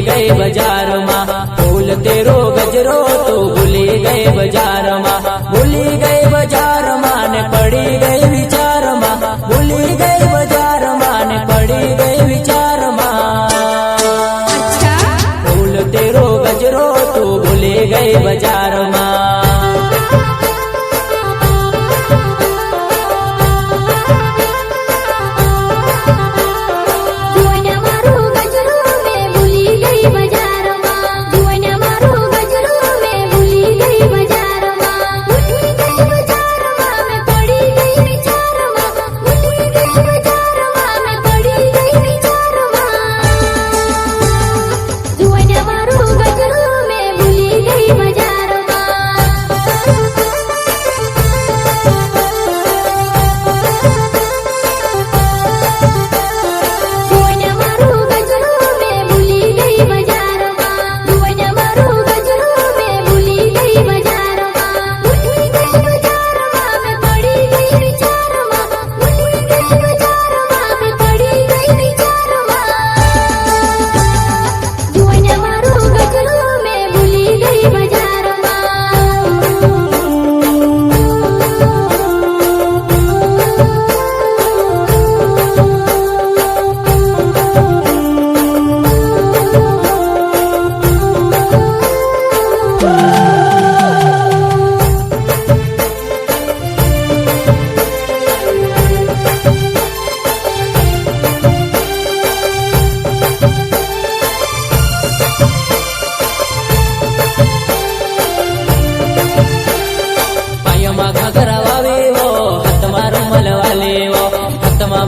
गए बाजार माँ। फूल तेरो गजरो तो भूली गए बाजार माँ। भूली गए बाजार माँ ने पड़ी गई विचार माँ। भूली गई बाजार माँ ने पड़ी गई विचार माँ। अच्छा फूल तेरो गजरो तो भूली गए बाजार माँ।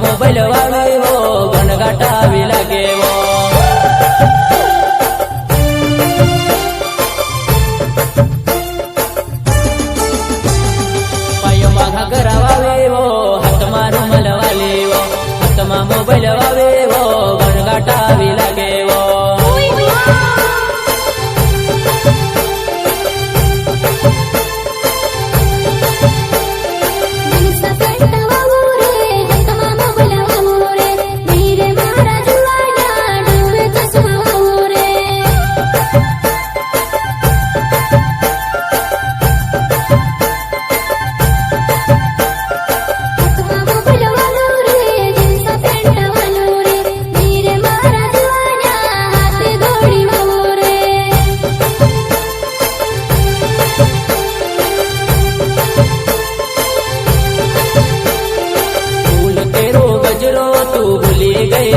मोबाइल वाले वो गणगाटा भी लगे वो। पायो माघा करावे वो हाथ मारू मल वाले वो। हाथ मा मोबाइल वाले वो गणगाटा भी लगे वो। गए